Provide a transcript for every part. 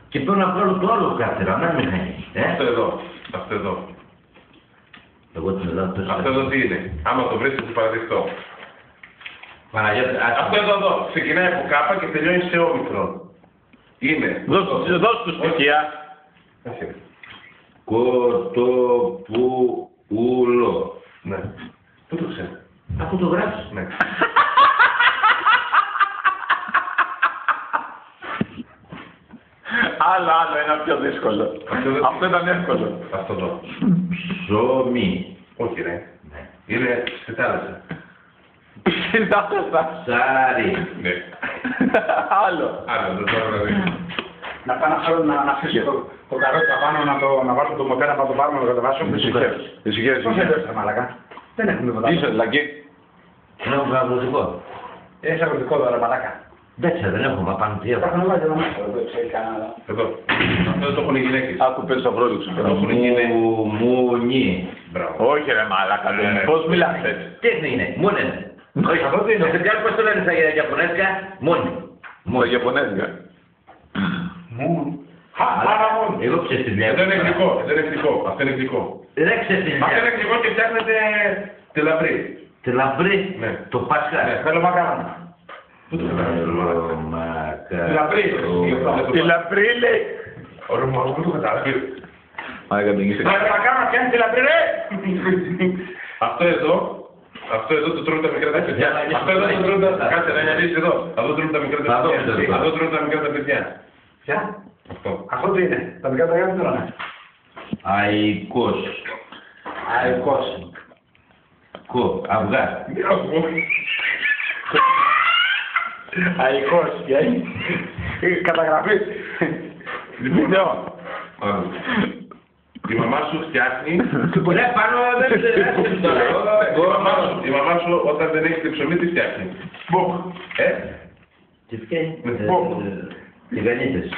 Και πρέπει να βγάλω το άλλο κάρτερα, να μην χάνει. Αυτό εδώ. Αυτό εδώ. Εγώ την Ελλάδα τόσο. Αυτό εδώ τι είναι. Άμα το βρεις θα το παραδειχτώ. Παναγιώτη, Αυτό εδώ. Ξεκινάει από κάπα και τελειώνει σε όμικρον. Είναι. Δώσ' του στοιχεία. Κοτοπούλο. Ναι. Πού το ξέρει. Αφού το γράψεις. Ναι. Άλλο, ένα πιο δύσκολο. Αυτό ήταν εύκολο. Αυτό εδώ. Ψωμί. Όχι ρε. Ναι. Είναι στη θάλασσα. Στην θάλασσα. Ψάρι. Ναι. Άλλο. Άλλο, δεν τώρα να δει. Να πάω να φέρω να αφήσω το καρότσι απάνω να βάλω το μοτέρα να το πάρουμε να το κατεβάσουμε. Ησυχές. Πώς έδωσε μαλακά. Δεν έχουμε τίποτα. Είσαι λαγκή. Δεν έχουμε αγροτικό. Έχει αγροτικό τώρα μαλακά. Δεν ξέρω, δεν έχουμε απάνω τι Τα έχουμε. έχουν βάλει εδώ μέσα, δεν ξέρει κανένα. Εδώ. Αυτό το έχουν οι γυναίκες. Άκου πες το πρόληψη. Μουνί. Μπράβο. Όχι ρε μαλάκα, πώς μιλάς έτσι. Τι είναι, μούνι είναι. Όχι, αυτό δεν είναι. Το παιδιά πώς το λένε στα Ιαπωνέζικα, μούνι. Μου Ιαπωνέζικα. Άρα μόνο. Εγώ ξέρεις τι βλέπω. Αυτό είναι γλυκό. Αυτό είναι γλυκό. Αυτό είναι γλυκό. Ρέξε την Αυτό είναι γλυκό και φτιάχνετε τη λαμπρή. Τη λαμπρή, Ναι. το Πάσχα. Ναι. Θέλω μακάρονα. Πού το καταλάβεις. Λαμπρή. Τη λαμπρή λέει. Ωραία, μα πού το καταλάβεις. Μαλάκα την είσαι. Μακάρονα πιάνει τη λαμπρή ρε. Αυτό εδώ το τρώνε τα μικρά τα παιδιά. Αυτό εδώ το τρώνε τα... Κάτσε να νιαλίσεις εδώ. Αυτό τρώνε τα μικρά τα παιδιά. Αυτό τρώνε τα μικρά τα παιδιά. Ποια? Αυτό. Αυτό τι είναι. Τα μικρά τα γεια δεν τρώνε. Αϊκός. Αικός. Κο, αυγά. Αικός. Καταγραφή. Λοιπόν. Η μαμά σου φτιάχνει... Ναι, πάνω δεν ξέρεις τώρα. Η μαμά σου όταν δεν έχει ψωμί τι φτιάχνει. Μποκ. Τι φτιάχνει. Με πόπο. Τηγανίτες.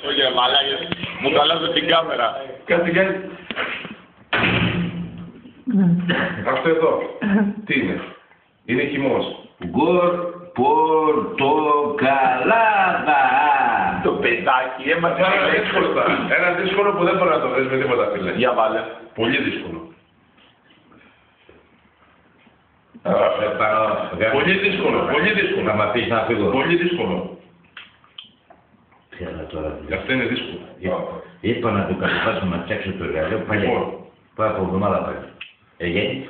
Όχι ρε μαλάκες, μου καλάζω την κάμερα. Κάτσε Γιάννη. Αυτό εδώ. Τι είναι. Είναι χυμός. Πορτοκαλάδα. Το παιδάκι έμαθε να Ένα λέει. δύσκολο τώρα. Ένα δύσκολο που δεν μπορεί να το βρεις με τίποτα φίλε. Για βάλε. Πολύ δύσκολο. Πολύ δύσκολο. Πολύ Να δύσκολο. μ' αφήσεις να φύγω. Πολύ δύσκολο. Ξέρω τώρα. Αυτό είναι δύσκολο. Είπα να το κατεβάσω να φτιάξω το εργαλείο. Λοιπόν. Πάω από εβδομάδα πάλι. Έγινε.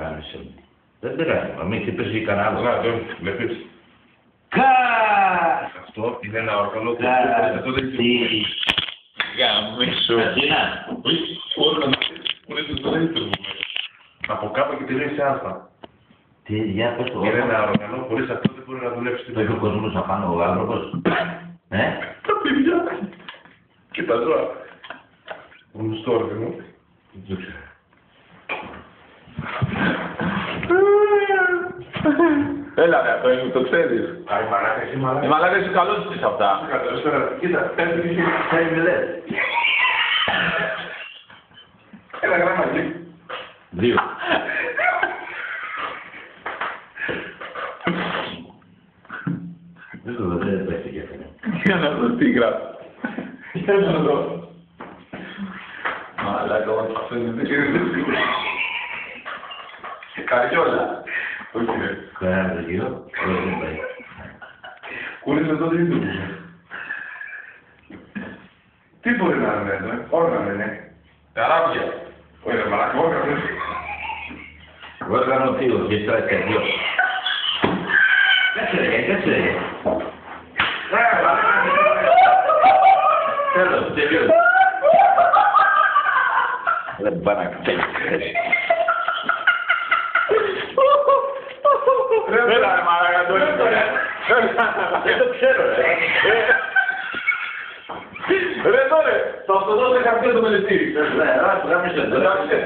Άνοιξε μου. Δεν πειράζει. Μα μην χτυπήσει και κανένα άλλο. Να, το βλέπεις. Αυτό είναι ένα όργανο που αυτό δεν λειτουργεί. Γαμίσου. Κατίνα. Όργανο που δεν λειτουργεί. Από κάπου και τελειώνει σε αλφα. Τι, για πες το. Είναι ένα όργανο, χωρίς αυτό δεν μπορεί να δουλέψει Το έχει ο κόσμος απάνω ο άνθρωπος. Τα παιδιά και τα ζώα. Γνωστό όργανο. Δεν ξέρω. Έλα ρε, το ξέρεις. Άι μαλάκα, εσύ Η μαλάκα. μαλάκα είσαι καλός στις αυτά. Κοίτα, πέντε και Θέλει με λες. ένα γράμμα εκεί. 2. Δεν πέφτει και αυτό. Για να δω τι γράφει. Για να δω. Μαλάκα, αυτό είναι δύσκολο. Καριόλα. Όχι ρε. Κανένα το γύρω. Δεν πάει. Χωρίς αυτό δεν λειτουργούσε. Τι μπορεί να είναι εδώ, όργανο είναι. Ταράπια. Όχι ρε μαλάκα, όργανο είναι. Όργανο θείο και στρατιωτικό. Κάτσε ρε, κάτσε ρε. Τέλος, τελείωσε. Δεν πάει να ξέρει. Έλα ρε μαλάκα, το είναι. Δεν το ξέρω ρε. Ρε τώρα, θα σου δώσω χαρτί το μελετήρι. Ναι, γάμισε το. Εντάξει.